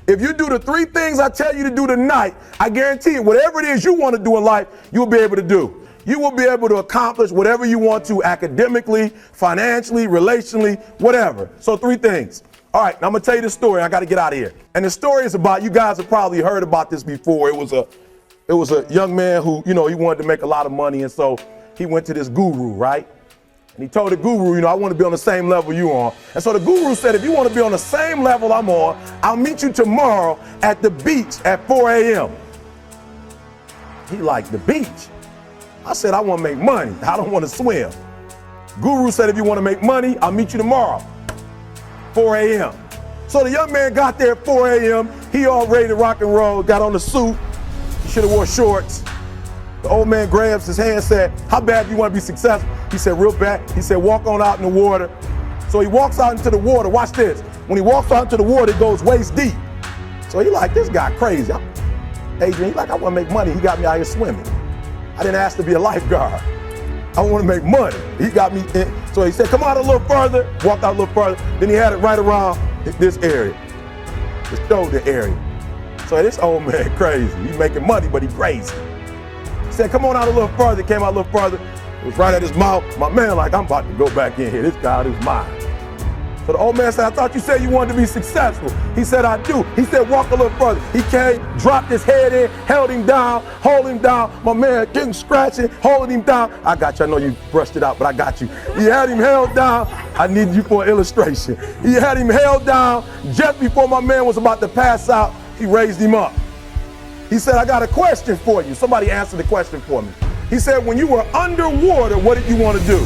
If you do the 3 things I tell you to do tonight, I guarantee you, whatever it is you want to do in life, you'll be able to do. You will be able to accomplish whatever you want to academically, financially, relationally, whatever. So 3 things. All right, now I'm going to tell you this story. I got to get out of here. And the story is about, you guys have probably heard about this before. It was a young man who, he wanted to make a lot of money. And so he went to this guru, right? And he told the guru, I want to be on the same level you on. And so the guru said, if you want to be on the same level I'm on, I'll meet you tomorrow at the beach at 4 a.m. He liked the beach. I said, I want to make money. I don't want to swim. Guru said, if you want to make money, I'll meet you tomorrow, 4 a.m. So the young man got there at 4 a.m. He all ready to rock and roll, got on the suit. He should have wore shorts. The old man grabs his hand and said, how bad do you want to be successful? He said, real bad. He said, walk on out in the water. So he walks out into the water. Watch this. When he walks out into the water, it goes waist deep. So he like, this guy crazy. Adrian, he's like, I want to make money. He got me out here swimming. I didn't ask to be a lifeguard. I want to make money. He got me in. So he said, come out a little further. Walked out a little further. Then he had it right around this area, the shoulder area. So this old man crazy. He's making money, but he crazy. He said, come on out a little further. Came out a little further. It was right at his mouth. My man like, I'm about to go back in here. This guy is mine. So the old man said, I thought you said you wanted to be successful. He said, I do. He said, walk a little further. He came, dropped his head in, held him down, hold him down. My man getting scratching, holding him down. I got you. I know you brushed it out, but I got you. He had him held down. I need you for an illustration. He had him held down. Just before my man was about to pass out, he raised him up. He said, I got a question for you. Somebody answer the question for me. He said, when you were underwater, what did you want to do?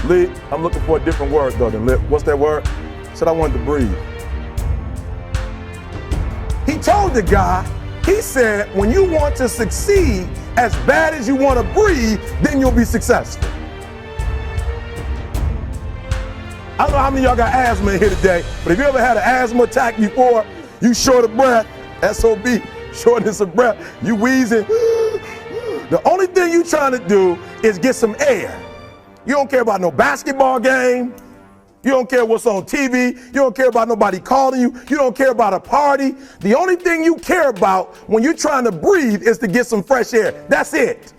Lee, I'm looking for a different word though than lip. What's that word? He said, I wanted to breathe. He told the guy, he said, when you want to succeed as bad as you want to breathe, then you'll be successful. I don't know how many of y'all got asthma in here today, but if you ever had an asthma attack before, you short of breath, SOB, shortness of breath, you wheezing. The only thing you trying to do is get some air. You don't care about no basketball game. You don't care what's on TV. You don't care about nobody calling you. You don't care about a party. The only thing you care about when you're trying to breathe is to get some fresh air. That's it.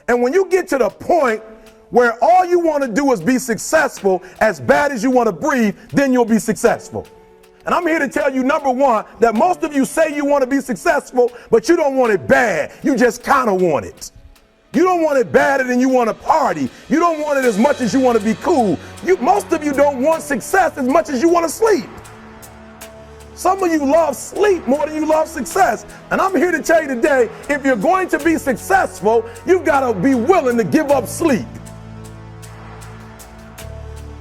And when you get to the point where all you want to do is be successful as bad as you want to breathe, then you'll be successful. And I'm here to tell you, number one, that most of you say you want to be successful, but you don't want it bad. You just kind of want it. You don't want it badder than you want to party. You don't want it as much as you want to be cool. Most of you don't want success as much as you want to sleep. Some of you love sleep more than you love success. And I'm here to tell you today, if you're going to be successful, you've got to be willing to give up sleep.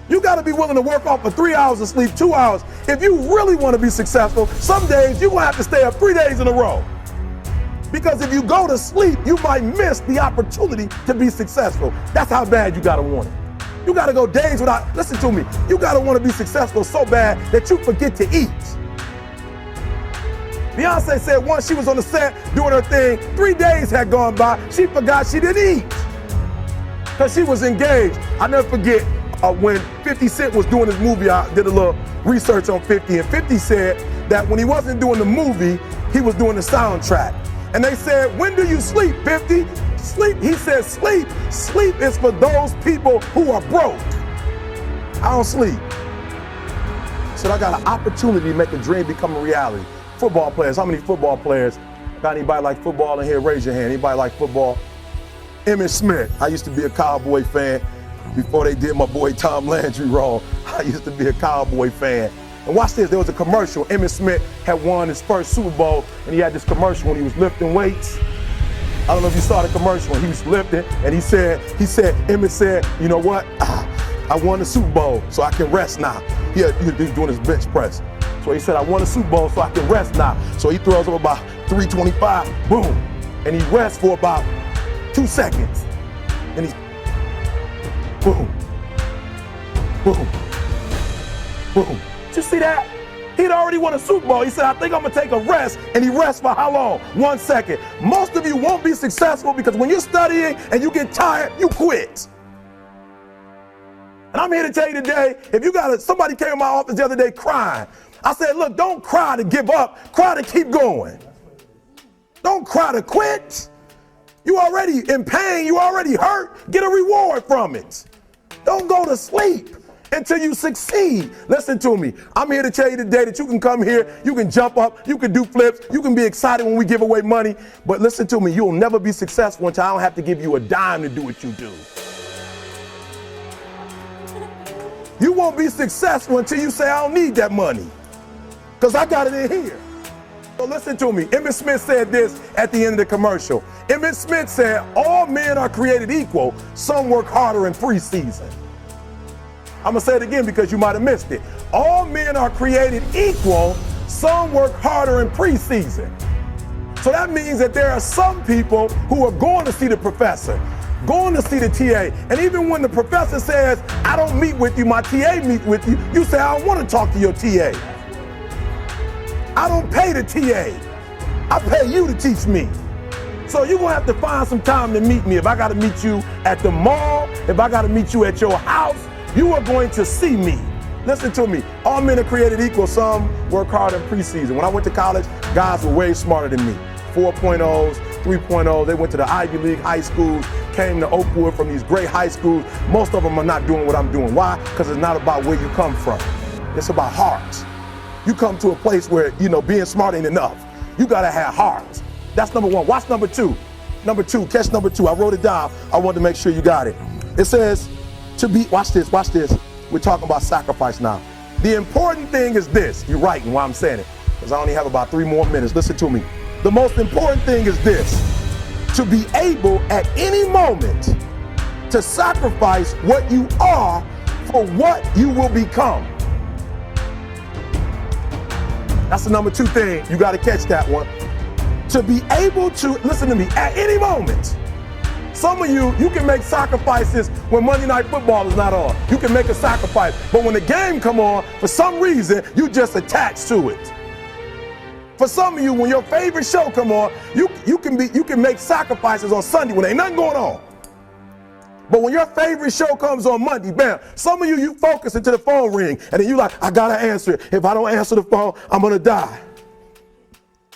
You got to be willing to work off for 3 hours of sleep, 2 hours. If you really want to be successful, some days you're going to have to stay up 3 days in a row. Because if you go to sleep, you might miss the opportunity to be successful. That's how bad you gotta want it. You gotta go days without, listen to me, you gotta want to be successful so bad that you forget to eat. Beyonce said once she was on the set doing her thing, 3 days had gone by, she forgot she didn't eat. Because she was engaged. I never forget when 50 Cent was doing his movie, I did a little research on 50, and 50 said that when he wasn't doing the movie, he was doing the soundtrack. And they said, when do you sleep, 50? Sleep, he said, sleep. Sleep is for those people who are broke. I don't sleep. So I got an opportunity to make a dream become a reality. Football players, how many football players? Got anybody like football in here? Raise your hand. Anybody like football? Emmitt Smith. I used to be a Cowboy fan before they did my boy Tom Landry wrong. I used to be a Cowboy fan. And watch this, there was a commercial. Emmitt Smith had won his first Super Bowl, and he had this commercial when he was lifting weights. I don't know if you saw the commercial when he was lifting, and Emmitt said, you know what? I won the Super Bowl, so I can rest now. He was doing his bench press. So he said, I won the Super Bowl, so I can rest now. So he throws up about 325, boom. And he rests for about 2 seconds. And he's, boom, boom, boom. You see that? He'd already won a Super Bowl. He said, I think I'm gonna take a rest, and he rests for how long? 1 second. Most of you won't be successful because when you're studying and you get tired, you quit. And And I'm here to tell you today, if you got somebody came in my office the other day crying. I said, look, don't cry to give up, cry to keep going. Don't cry to quit. You already in pain, you already hurt, get a reward from it. Don't go to sleep until you succeed. Listen to me. I'm here to tell you today that you can come here, you can jump up, you can do flips, you can be excited when we give away money, but listen to me, you'll never be successful until I don't have to give you a dime to do what you do. You won't be successful until you say, I don't need that money, because I got it in here. So listen to me. Emmett Smith said this at the end of the commercial. Emmett Smith said, all men are created equal. Some work harder in preseason. I'm going to say it again because you might have missed it. All men are created equal. Some work harder in preseason. So that means that there are some people who are going to see the professor, going to see the TA. And even when the professor says, I don't meet with you, my TA meet with you, you say, I don't want to talk to your TA. I don't pay the TA. I pay you to teach me. So you're going to have to find some time to meet me. If I got to meet you at the mall, if I got to meet you at your house, you are going to see me. Listen to me. All men are created equal. Some work hard in preseason. When I went to college, guys were way smarter than me. 4.0s, 3.0. They went to the Ivy League high schools, came to Oakwood from these great high schools. Most of them are not doing what I'm doing. Why? Because it's not about where you come from. It's about heart. You come to a place where, being smart ain't enough. You got to have heart. That's number one. Watch number two. Number two, catch number two. I wrote it down. I wanted to make sure you got it. It says to be, watch this. We're talking about sacrifice now. The important thing is this. You're writing while I'm saying it, because I only have about 3 more minutes. Listen to me. The most important thing is this: to be able at any moment to sacrifice what you are for what you will become. That's the number 2 thing. You got to catch that one. To be able to, listen to me, at any moment. Some of you can make sacrifices when Monday Night Football is not on. You can make a sacrifice. But when the game come on, for some reason, you just attached to it. For some of you, when your favorite show come on, you can make sacrifices on Sunday when ain't nothing going on. But when your favorite show comes on Monday, bam, some of you focus until the phone ring, and then you like, I gotta answer it. If I don't answer the phone, I'm gonna die.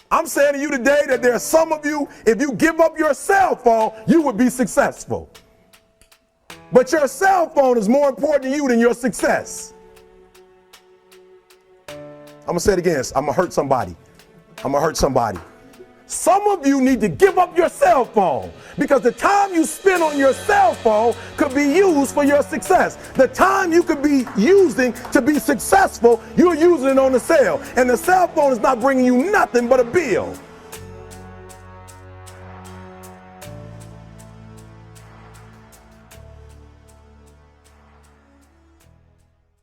I'm saying to you today that there are some of you, if you give up your cell phone, you would be successful. But your cell phone is more important to you than your success. I'm gonna say it again. I'm gonna hurt somebody. Some of you need to give up your cell phone, because the time you spend on your cell phone could be used for your success. The time you could be using to be successful, you're using it on the cell. And the cell phone is not bringing you nothing but a bill.